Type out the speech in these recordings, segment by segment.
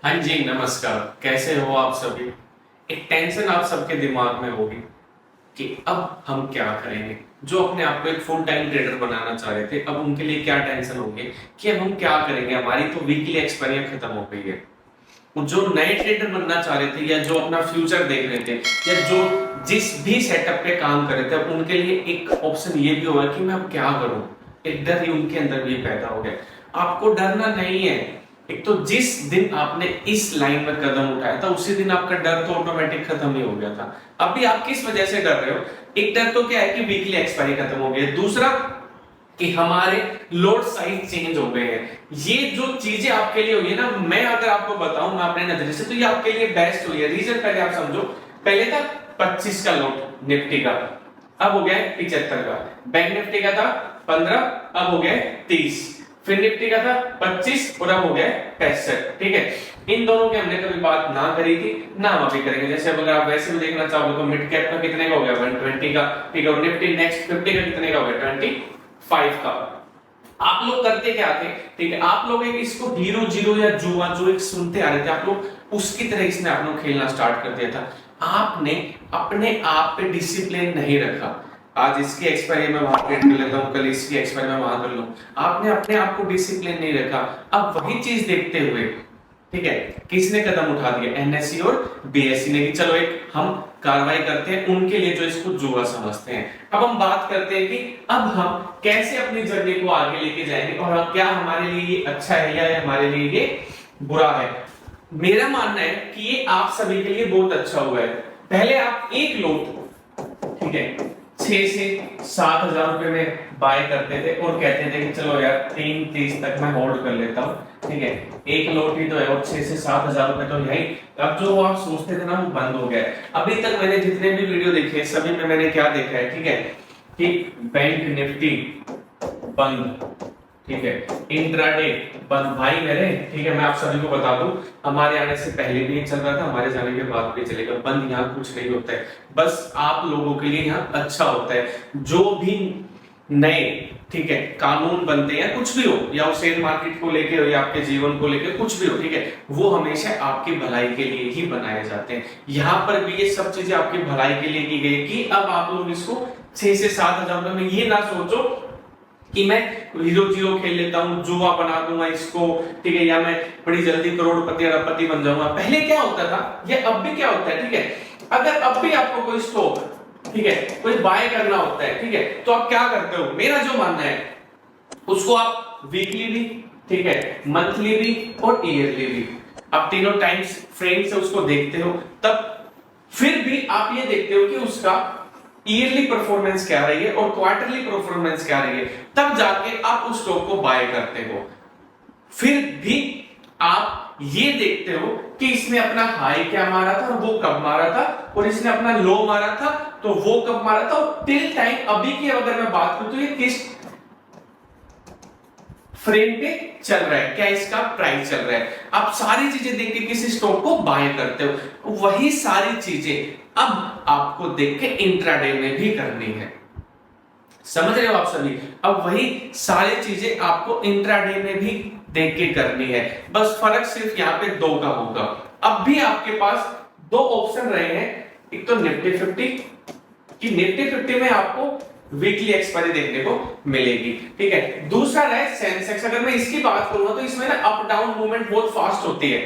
हाँ जी, नमस्कार। कैसे हो आप सभी? एक टेंशन आप सबके दिमाग में होगी कि अब हम क्या करेंगे। जो अपने आप को एक फुल टाइम ट्रेडर बनाना चाह रहे थे, अब उनके लिए क्या टेंशन होगी कि अब हम क्या करेंगे। हमारी तो वीकली एक्सपायरी खत्म हो गई है। और जो नए ट्रेडर बनना चाह रहे थे या जो अपना फ्यूचर देख रहे थे या जो जिस भी सेटअप पे काम कर रहे थे, अब उनके लिए एक ऑप्शन ये भी होगा कि मैं अब क्या करूं। एक डर ही उनके अंदर भी पैदा हो गया। आपको डरना नहीं है। एक तो जिस दिन आपने इस लाइन में कदम उठाया था उसी दिन आपका डर तो ऑटोमेटिक खत्म ही हो गया था। अभी आप किस वजह से डर रहे हो? एक डर तो क्या है कि वीकली एक्सपायरी खत्म हो गई है, दूसरा कि हमारे लोड साइज चेंज हो गए हैं। ये जो चीजें आपके लिए हुई है ना, मैं अगर आपको बताऊं मैं अपने नजरिए से, तो ये आपके लिए बेस्ट हुई है। रीजन पहले आप समझो। पहले था 25 का लोड निफ्टी का, अब हो गया 75 का। बैंक निफ्टी का था 15, अब हो गया 30। फिर निफ्टी का था 25 और अब हो गया 65। ठीक है, इन दोनों की हमने कभी बात ना करी थी, ना हम अभी करेंगे। जैसे अगर आप वैसे भी देखना चाहोगे तो मिड कैप का कितने का हो गया 120 का। ठीक है, और निफ्टी नेक्स्ट 50 का कितने का हो गया 25 का। आप लोग करते क्या थे? ठीक है, आप लोग एक इसको हीरो जीरो या जुआ जो एक सुनते आ रहे थे, आप लोग उसकी तरह इसने आप लोग खेलना स्टार्ट कर दिया था। आपने अपने आप पे डिसिप्लिन नहीं रखा। आज इसकी एक्सपायरी में वहां ट्रेड कर लेता हूं, कल इसकी एक्सपायरी में वहां कर लूं। आपने अपने आप को डिसिप्लिन नहीं रखा। अब वही चीज देखते हुए, ठीक है, किसने कदम उठा दिया? एनएससी और बीएससी ने कि चलो एक हम कार्रवाई करते हैं उनके लिए जो इसको जुआ समझते हैं। अब हम बात करते हैं कि अब हम कैसे अपनी जर्नी को आगे लेके जाएंगे और क्या हमारे लिए ये अच्छा है या हमारे लिए ये बुरा है। मेरा मानना है कि ये आप सभी के लिए बहुत अच्छा हुआ है। पहले आप एक लोट, ठीक है, 6 से 7 हजार रुपए में बाय करते थे और कहते थे कि चलो यार 3:30 तक मैं होल्ड कर लेता हूं। ठीक है, एक लोट ही तो है और 6 से 7 हजार रुपए तो यही। अब जो आप सोचते थे ना वो बंद हो गया है। अभी तक मैंने जितने भी वीडियो देखे हैं सभी में मैंने क्या देखा है, ठीक है, कि बैंक निफ्टी बंद, ठीक है, इंट्राडे बंद। भाई मेरे, ठीक है, मैं आप सभी को बता दूं, हमारे आने से पहले भी ये चल रहा था, हमारे जाने के बाद भी चलेगा। बंद यहाँ कुछ नहीं होता है, बस आप लोगों के लिए यहाँ अच्छा होता है। जो भी नए, ठीक है, कानून बनते हैं, कुछ भी हो, या वो शेयर मार्केट को लेके हो या आपके जीवन को लेके कुछ भी हो, ठीक है, वो हमेशा आपकी भलाई के लिए ही बनाए जाते हैं। यहाँ पर भी ये सब चीजें आपकी भलाई के लिए की गई कि अब आप लोग इसको 6 से 7 हजार रुपए में ये ना सोचो कि मैं हीरो जीरो खेल लेता हूं, जुआ बना दूंगा इसको, ठीक है, या मैं बड़ी जल्दी करोड़पति अरबपति बन जाऊंगा। पहले क्या होता था, ये अब भी क्या होता है, ठीक है, अगर अब भी आपको कोई स्टॉक, ठीक है, कोई बाय करना होता है, ठीक है, तो आप क्या करते हो? मेरा जो मानना है उसको आप वीकली भी, ठीक है, मंथली भी और ईयरली भी, आप तीनों टाइम्स फ्रेम से उसको देखते हो। तब फिर भी आप ये देखते हो कि उसका ईयरली परफॉर्मेंस क्या रही है और क्वार्टरली परफॉर्मेंस क्या रही है, तब जाके आप उस स्टॉक को बाय करते हो। फिर भी आप ये देखते हो कि इसने अपना हाई क्या मारा था और वो कब मारा था, और इसने अपना लो मारा था तो वो कब मारा था, और टिल टाइम अभी की अगर मैं बात करूं तो ये किस फ्रेम पे चल रहा है, क्या इसका प्राइस चल रहा है। आप सारी चीजें देख के किसी स्टॉक को बाय करते हो। वही सारी चीजें अब आपको देख के इंट्राडे में भी करनी है। समझ रहे हो आप सभी? अब वही सारी चीजें आपको इंट्राडे में भी देख के करनी है। बस फर्क सिर्फ यहाँ पे 2 का होगा। अब भी आपके पास 2 ऑप्शन रहे हैं। एक तो निफ्टी 50, कि निफ्टी 50 में आपको वीकली एक्सपायरी देखने को मिलेगी, ठीक है। दूसरा है सेंसेक्स। अगर मैं इसकी बात करूंगा तो इसमें ना अप डाउन मूवमेंट बहुत फास्ट होती है।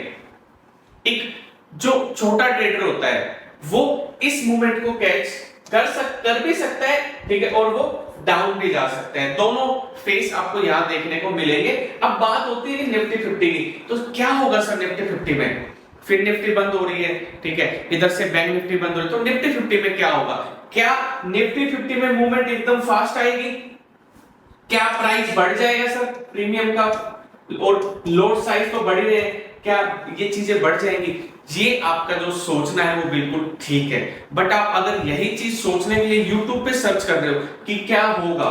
एक जो छोटा ट्रेडर होता है वो इस मूवमेंट को कैच कर भी सकता है, ठीक है, और वो डाउन भी जा सकते हैं। दोनों फेस आपको यहां देखने को मिलेंगे। अब बात होती है निफ्टी 50 की, तो क्या होगा सर निफ्टी 50 में? फिर निफ्टी बंद हो रही है, ठीक है, इधर से बैंक निफ्टी बंद हो रही है, तो निफ्टी 50 में क्या होगा? क्या निफ्टी 50 में मूवमेंट एकदम फास्ट आएगी? क्या प्राइस बढ़ जाएगा सर प्रीमियम का? और लोड साइज तो बढ़ ही रहे, क्या ये चीजें बढ़ जाएंगी? ये आपका जो सोचना है वो बिल्कुल ठीक है, बट आप अगर यही चीज सोचने के लिए YouTube पे सर्च कर रहे हो कि क्या होगा,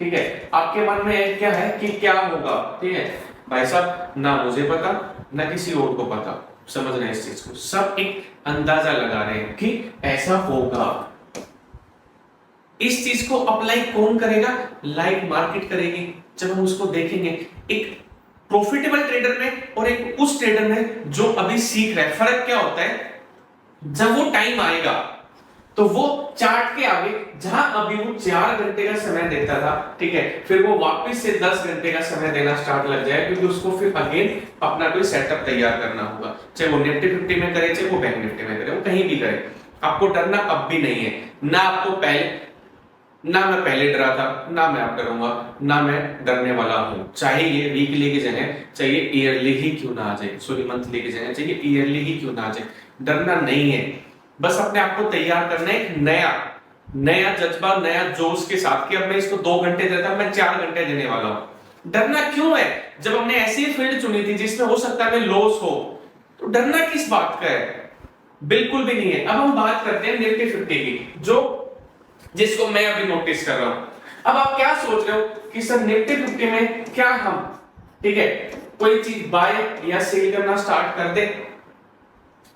ठीक है, आपके मन में क्या है कि क्या होगा, ठीक है, भाई साहब ना मुझे पता ना किसी और को पता। समझ रहे हैं इस चीज को? सब एक अंदाजा लगा रहे हैं कि ऐसा होगा। इस चीज को अप्लाई कौन करेगा? लाइव मार्केट करेगी। जब हम उसको देखेंगे एक प्रॉफिटेबल ट्रेडर में और और एक उस ट्रेडर में जो अभी सीख रहा है। फर्क क्या होता है, जब वो टाइम आएगा तो वो चार्ट के आगे जहां अभी वो 4 घंटे का समय देता था, ठीक है, फिर वो वापस से 10 घंटे का समय देना स्टार्ट लग जाए, क्योंकि उसको फिर अगेन अपना कोई सेटअप तैयार करना होगा। चाहे वो निफ्टी 50 में करे, चाहे वो बैंक निफ्टी में करे, वो कहीं भी करे, आपको डरना अब भी नहीं है। ना आपको ना मैं पहले डरा था, ना मैं अब डरूंगा, ना मैं डरने वाला हूं। चाहे ये वीकली की जगह, चाहिए ईयरली ही क्यों ना आ जाए, सॉरी मंथली की जगह चाहिए ईयरली ही क्यों ना आ जाए, डरना नहीं है। बस अपने आप को तैयार करना है एक नया जज्बा, नया जोश के साथ कि अब मैं इसको 2 घंटे देता, मैं 4 घंटे देने वाला हूं। डरना क्यों है, जब हमने ऐसी फील्ड चुनी थी जिसमें हो सकता है लॉस हो, तो डरना किस बात का है, बिल्कुल भी नहीं है। अब हम बात करते हैं निफ्टी 50 की, जिसको मैं अभी नोटिस कर रहा हूं। अब आप क्या सोच रहे हो कि सर निफ्टी 50 में क्या हम, ठीक है, कोई चीज बाय या सेल करना स्टार्ट कर दे,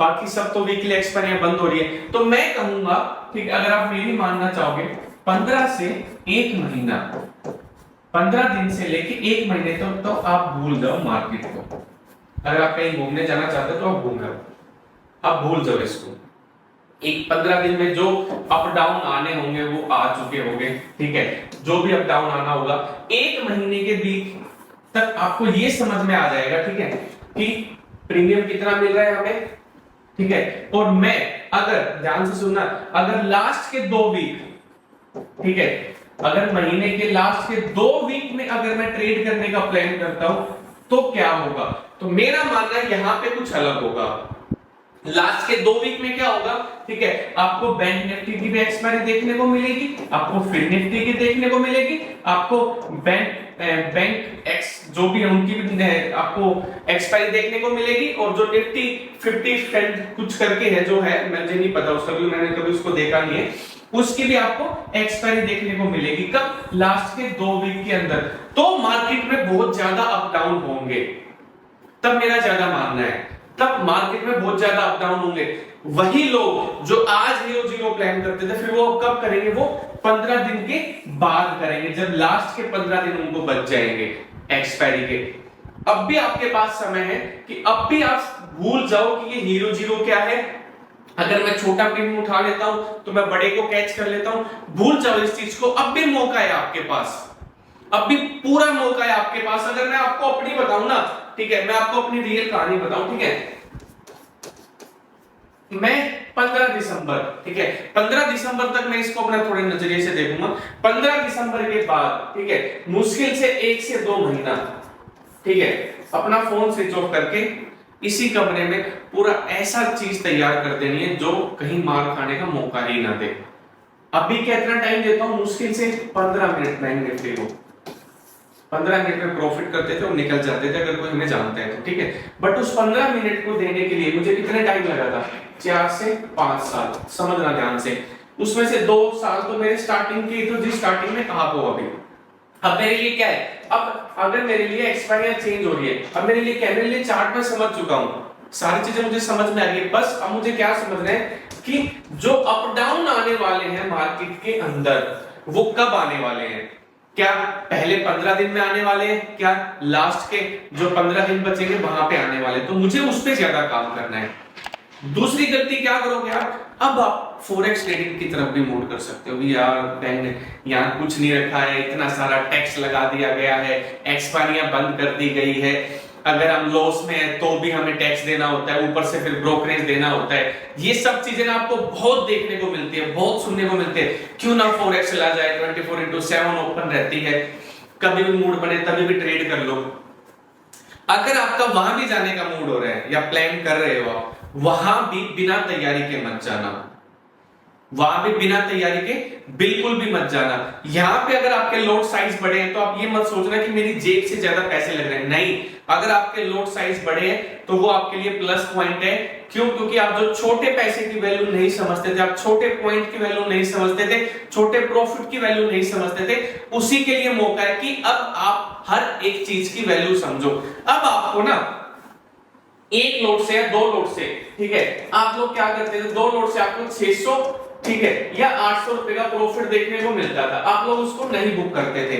बाकी सब तो वीकली एक्सपायरी बंद हो रही है। तो मैं कहूंगा, ठीक, अगर आप मेरी मानना चाहोगे, 15 से 1 महीना, 15 दिन से लेके 1 महीने तक तो आप भूल जाओ मार्केट को। अगर आप कहीं घूमने जाना चाहते हो तो आप घूम जाओ, आप भूल जाओ इसको। एक 15 दिन में जो अप डाउन आने होंगे वो आ चुके होंगे, ठीक है, जो भी अप डाउन आना होगा 1 महीने के बीच तक आपको ये समझ में आ जाएगा, ठीक है, कि प्रीमियम कितना मिल रहा है हमें, ठीक है। और मैं, अगर ध्यान से सुनना, अगर लास्ट के 2 वीक, ठीक है, अगर महीने के लास्ट के 2 वीक में अगर मैं ट्रेड करने का प्लान करता हूं तो क्या होगा, तो मेरा मानना है यहां पे कुछ अलग होगा। लास्ट के 2 वीक में क्या होगा, ठीक है, आपको बैंक निफ्टी की भी एक्सपायरी देखने को मिलेगी, आपको फिर निफ्टी की देखने को मिलेगी, आपको बैंक एक्स जो भी है उनकी भी आपको एक्सपायरी देखने को मिलेगी, और जो निफ्टी 50 फ्रेंड कुछ करके है जो है, मुझे नहीं पता उसका भी, मैंने कभी उसको देखा नहीं है, उसकी भी आपको एक्सपायरी देखने को मिलेगी। कब, लास्ट के 2 वीक के अंदर। तो मार्केट में बहुत ज्यादा अप डाउन होंगे, तब मेरा ज्यादा मानना है, तब मार्केट में बहुत ज्यादा अप डाउन होंगे। वही लोग जो आज जीरो प्लान करते थे, फिर वो कब करेंगे, वो 15 दिन के बाद करेंगे, जब लास्ट के 15 दिन उनको बच जाएंगे एक्सपायरी के। अब भी आपके पास समय है कि अब भी आप भूल जाओ कि ये हीरो जीरो क्या है। अगर मैं छोटा प्रीमियम उठा लेता हूं तो मैं बड़े को कैच कर लेता हूं, भूल जाओ इस चीज को। अब भी मौका है आपके पास, अब भी पूरा मौका है आपके पास। अगर मैं आपको अपनी बताऊं ना, ठीक है, मैं आपको अपनी रियल कहानी बताऊं, ठीक है, मैं 15 दिसंबर, ठीक है, 15 दिसंबर तक मैं इसको अपना थोड़े नजरिए से देखूंगा। 15 दिसंबर के बाद, ठीक है, मुश्किल से 1 से 2 महीना, ठीक है, अपना फोन स्विच ऑफ करके इसी कमरे में पूरा ऐसा चीज तैयार कर देनी है जो कहीं मार खाने का मौका ही ना दे। अभी कितना टाइम देता हूं, मुश्किल से 15 मिनट बैंक निफ्टी को 15 मिनट में प्रॉफिट करते थे और निकल जाते थे, अगर कोई हमें जानता है तो, ठीक है। बट उस 15 मिनट को देने के लिए मुझे कितने टाइम लगा था, 4 से 5 साल, समझना ध्यान से। उसमें से 2 साल तो मेरे स्टार्टिंग के, तो जिस स्टार्टिंग में कहा को अभी, अब मेरे लिए क्या है, अब अगर मेरे लिए एक्सपायरी चेंज हो रही है, अब मेरे लिए क्या, मेरे लिए चार्ट में समझ चुका हूं, सारी चीजें मुझे समझ में आ गई। बस अब मुझे क्या समझना है कि जो अप डाउन आने वाले हैं मार्केट के अंदर, वो कब आने वाले हैं, क्या पहले 15 दिन में आने वाले हैं, क्या लास्ट के जो 15 दिन बचेंगे वहां पे आने वाले, तो मुझे उस पे ज्यादा काम करना है। दूसरी गलती क्या करोगे आप, अब आप फॉरेक्स ट्रेडिंग की तरफ भी मूव कर सकते हो कि यार बैंक ने यहाँ कुछ नहीं रखा है, इतना सारा टैक्स लगा दिया गया है, एक्सपायरियां बंद कर दी गई है, अगर हम लॉस में है तो भी हमें टैक्स देना होता है, ऊपर से फिर ब्रोकरेज देना होता है। ये सब चीजें ना आपको बहुत देखने को मिलती है, बहुत सुनने को मिलते हैं। क्यों ना फॉरेक्स चला जाए, 24/7 ओपन रहती है, कभी भी मूड बने तभी भी ट्रेड कर लो। अगर आपका वहां भी जाने का मूड हो रहा है या प्लान कर रहे हो आप, वहां भी बिना तैयारी के मत जाना, वहां भी बिना तैयारी के बिल्कुल भी मत जाना। यहां पे अगर आपके लॉट साइज बड़े हैं तो आप ये मत सोचना कि मेरी जेब से ज्यादा पैसे लग रहे हैं, नहीं। अगर आपके लॉट साइज बड़े हैं तो वो आपके लिए प्लस पॉइंट है। क्यों, क्योंकि आप जो छोटे पैसे की वैल्यू नहीं समझते थे, आप छोटे पॉइंट की वैल्यू नहीं समझते थे, छोटे प्रॉफिट की वैल्यू नहीं समझते थे, उसी के लिए मौका है कि अब आप हर एक चीज की वैल्यू समझो। अब आपको ना 1 लोट से या 2 लोट से, ठीक है, आप लोग क्या करते थे, 2 लोट से आपको 600, ठीक है, या 800 रुपए का प्रॉफिट देखने को मिलता था, आप लोग उसको नहीं बुक करते थे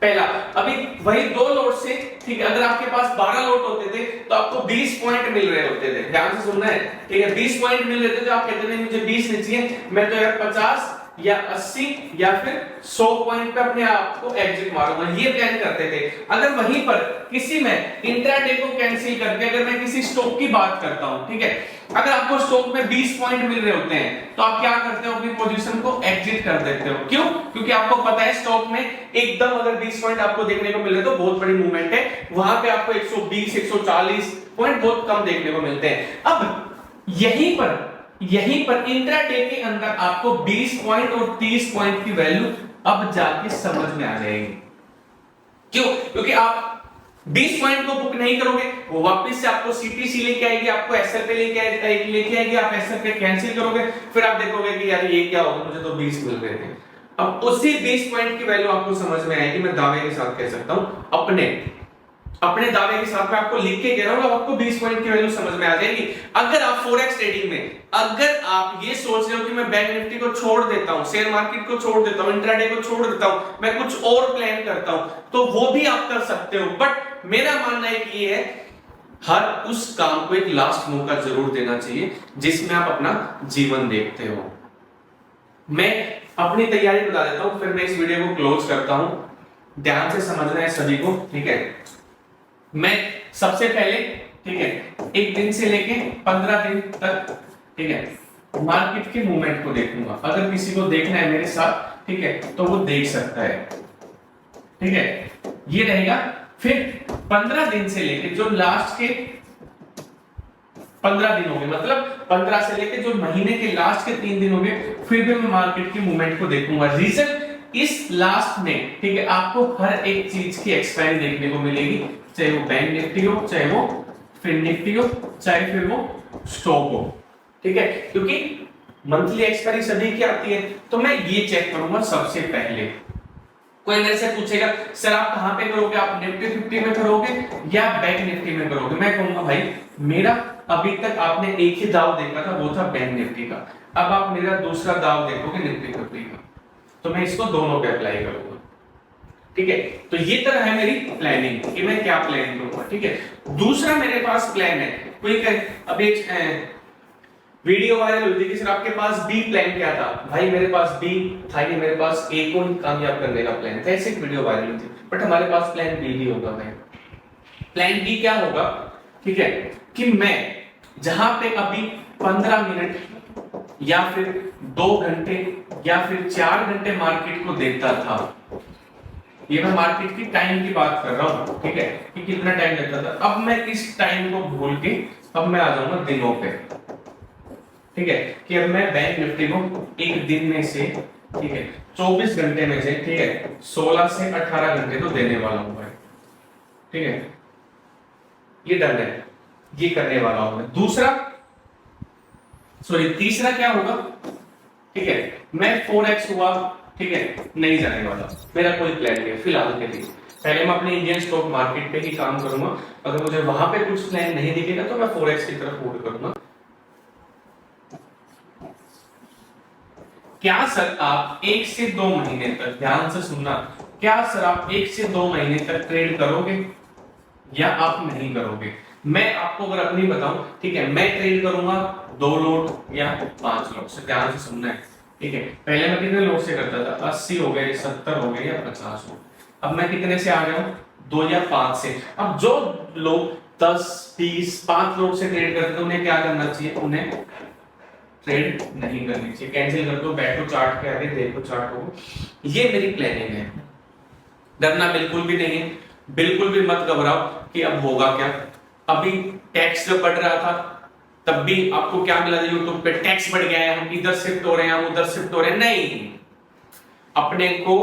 पहला। अभी वही 2 लोट से, ठीक है, अगर आपके पास 12 लोट होते थे तो आपको 20 पॉइंट मिल रहे होते थे, ध्यान से सुनना है, ठीक है, 20 पॉइंट मिल रहे थे तो आप कहते थे मुझे 20 नहीं चाहिए, मैं तो यार 50 या 80 या फिर 100 पॉइंट पे अपने आप को एग्जिट मारूंगा, ये प्लान करते थे। अगर वहीं पर किसी में इंट्राडे को कैंसिल करके अगर मैं किसी स्टॉक की बात करता हूं, ठीक है, अगर आपको स्टॉक में 20 पॉइंट मिल रहे होते हैं तो आप क्या करते हो, अपनी पोजीशन को एग्जिट कर देते हो। क्यों? क्योंकि आपको पता है स्टॉक में एकदम अगर 20 पॉइंट आपको देखने को मिल रहे तो बहुत बड़ी मूवमेंट है, वहां पे आपको 120 140 पॉइंट बहुत कम देखने को मिलते हैं। अब यहीं पर इंट्राडे के अंदर आपको 20 पॉइंट और 30 पॉइंट की वैल्यू अब जाके समझ में आ जाएगी। क्यों? क्योंकि आप 20 पॉइंट को बुक नहीं करोगे, वो वापस से आपको सीटीसी लेके आएगी, आपको एसएल पे लेके आएगी, आप एसएल पे कैंसिल करोगे, फिर आप देखोगे कि यार ये क्या होगा, मुझे तो 20 मिल रहे थे। अब उसी 20 पॉइंट की वैल्यू आपको समझ में आएगी, मैं दावे के साथ कह सकता हूं, अपने दावे के साथ मैं आपको लिख के कह रहा हूं, आपको 20 पॉइंट की वैल्यू समझ में आ जाएगी। अगर आप फॉरेक्स ट्रेडिंग में अगर आप ये सोच रहे हो कि मैं बैंक निफ्टी को छोड़ देता हूं, शेयर मार्केट को छोड़ देता हूं, इंट्राडे को छोड़ देता हूं, मैं कुछ और प्लान करता हूं, तो वो भी आप कर सकते हो। बट मेरा मानना है कि ये है, हर उस काम को एक लास्ट मौका जरूर देना चाहिए जिसमें आप अपना जीवन देखते हो। मैं अपनी तैयारी बता देता हूं, फिर मैं इस वीडियो को क्लोज करता हूं। ध्यान से समझना है सभी को, ठीक है। मैं सबसे पहले, ठीक है, एक दिन से लेके 15 दिन तक, ठीक है, मार्केट के मूवमेंट को देखूंगा। अगर किसी को देखना है मेरे साथ, ठीक है, तो वो देख सकता है, ठीक है, ये रहेगा। फिर 15 दिन से लेके जो लास्ट के 15 दिन हो गए, मतलब 15 से लेके जो महीने के लास्ट के 3 दिन हो गए, फिर भी मैं मार्केट की मूवमेंट को देखूंगा। रीजन, इस लास्ट में, ठीक है, आपको हर एक चीज की एक्सपायरी देखने को मिलेगी, चाहे वो बैंक निफ्टी हो, चाहे वो फिन निफ्टी हो, चाहे फिर वो स्टॉक हो, ठीक है, क्योंकि मंथली एक्सपायरी सभी की आती है। तो मैं ये चेक करूंगा सबसे पहले। कोई मेरे से पूछेगा सर आप कहां पे करोगे, आप निफ्टी 50 में करोगे या बैंक निफ्टी में करोगे? मैं कहूंगा भाई मेरा अभी तक आपने एक ही दाव देखा था, वो था बैंक निफ्टी का। अब आप मेरा दूसरा दाव देखोगे निफ्टी 50 का, तो मैं इसको दोनों पे अप्लाई करूंगा, ठीक है। तो ये तरह है मेरी प्लानिंग कि मैं क्या प्लान करूंगा, ठीक है। दूसरा मेरे पास प्लान है, कोई अभी वीडियो वायरल हुई थी कि सर आपके पास बी प्लान क्या था? भाई मेरे पास बी था नहीं, मेरे पास ए को कामयाब करने का प्लान था, ऐसे एक वीडियो वायरल हुई थी। बट हमारे पास प्लान बी भी होगा भाई। प्लान बी क्या होगा, ठीक है, कि मैं जहां पे अभी 15 मिनट या फिर 2 घंटे या फिर 4 घंटे मार्केट को देखता था, ये मैं मार्केट की टाइम की बात कर रहा हूं, ठीक है, कि कितना टाइम लगता था, अब मैं इस टाइम को भूल के अब मैं आ जाऊंगा दिनों पे, ठीक है, कि अब मैं बैंक निफ्टी को एक दिन में से, ठीक है, 24 घंटे में से, ठीक है, 16 से 18 घंटे तो देने वाला हूं भाई, ठीक है, ये डन है, ये करने वाला हूं मैं। तीसरा क्या होगा, ठीक है, मैं 4x हुआ, ठीक है, नहीं जाने वाला, मेरा कोई प्लान नहीं है फिलहाल के लिए। पहले मैं अपने इंडियन स्टॉक मार्केट पे ही काम करूंगा, अगर मुझे वहां पे कुछ प्लान नहीं दिखेगा तो मैं 4x की तरफ मूव करूंगा। क्या सर आप 1 से 2 महीने तक, ध्यान से सुनना, क्या सर आप 1 से 2 महीने तक ट्रेड करोगे या आप नहीं करोगे? मैं आपको अगर अपनी बताऊं, ठीक है, मैं ट्रेड करूंगा 2 लोट या 5 लोट से, ध्यान से सुनना है, ठीक है। पहले मैं कितने लोट से करता था, 80 हो गए, 70 हो गए या 50 हो, अब मैं कितने से आ गया हूं, 2 या 5 से। अब जो लोग 10 20 5 लोट से ट्रेड करते हैं उन्हें क्या करना चाहिए, उन्हें ट्रेड नहीं करनी चाहिए, कैंसिल कर दो, बैठो चार्ट के आगे, देखो चार्ट को। ये मेरी प्लानिंग है, डरना बिल्कुल भी नहीं है, बिल्कुल भी मत घबराओ कि अब होगा क्या। अभी टैक्स जो बढ़ रहा था तब भी आपको क्या मिला था यूट्यूब पे, टैक्स बढ़ गया है, हम इधर शिफ्ट हो रहे हैं, हम उधर शिफ्ट हो रहे हैं, नहीं। अपने को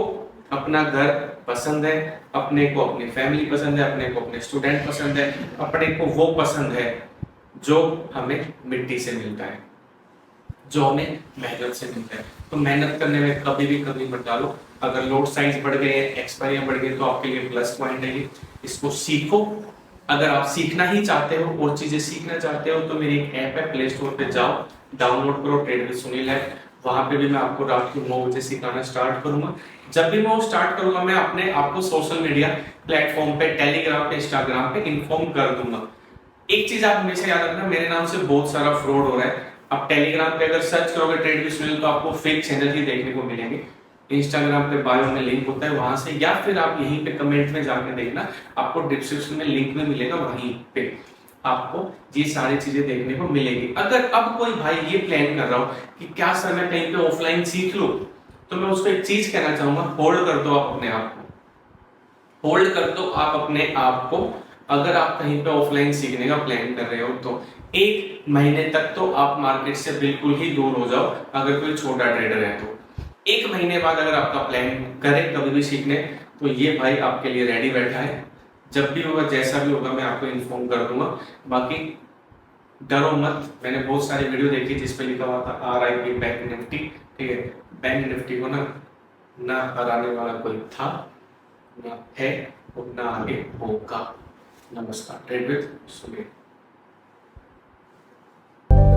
अपना घर पसंद है, अपने को अपनी फैमिली पसंद है, अपने को अपने स्टूडेंट पसंद है, अपने को वो पसंद है जो हमें मिट्टी से मिलता है, जो हमें मेहनत से मिलता है। तो मेहनत करने में कभी भी कमी मत डालो। अगर लोड साइज बढ़ गए, एक्सपायरी बढ़ गई, तो आपके लिए प्लस पॉइंट है ये, इसको सीखो। अगर आप सीखना ही चाहते हो और चीजें सीखना चाहते हो तो मेरी एक ऐप है, प्ले स्टोर पे जाओ, डाउनलोड करो, ट्रेड विद सुनील ऐप। वहां पे भी मैं आपको रात को 9 बजे सिखाना स्टार्ट करूंगा। जब भी मैं वो स्टार्ट करूंगा मैं अपने आपको सोशल मीडिया प्लेटफॉर्म पे, टेलीग्राम पे, इंस्टाग्राम पे इन्फॉर्म कर दूंगा। एक चीज आप हमेशा याद रखना, मेरे नाम से बहुत सारा फ्रॉड हो रहा है। आप टेलीग्राम पे अगर सर्च करोगे ट्रेड विद सुनील तो आपको फेक चैनल ही देखने को मिलेंगे। इंस्टाग्राम पे बायो में लिंक होता है वहां से, या फिर आप यहीं पे कमेंट में जाके देखना, आपको डिस्क्रिप्शन में लिंक भी मिलेगा, वहीं पे आपको ये सारी चीजें देखने को मिलेगी। अगर अब कोई भाई ये प्लान कर रहा हो कि क्या सर मैं कहीं पे ऑफलाइन सीख लूं, तो मैं उसको एक चीज कहना चाहूंगा, होल्ड कर दो आप अपने आप को, होल्ड कर दो आप अपने आप को। अगर आप कहीं पे ऑफलाइन सीखने का प्लान कर रहे हो तो 1 महीने तक तो आप मार्केट से बिल्कुल ही दूर हो जाओ, अगर कोई छोटा ट्रेडर है तो। 1 महीने बाद अगर आपका प्लान करे कभी भी सीखने, तो ये भाई आपके लिए रेडी बैठा है। जब भी होगा, जैसा भी होगा, मैं आपको इन्फॉर्म कर दूंगा। बाकी डरो मत, मैंने बहुत सारी वीडियो देखी जिसपे लिखा हुआ था RIP बैंक निफ्टी, ठीक है। बैंक निफ्टी को ना हराने वाला कोई था, ना है और ना आगे होगा। नमस्कार, ट्रेड विद सुनील।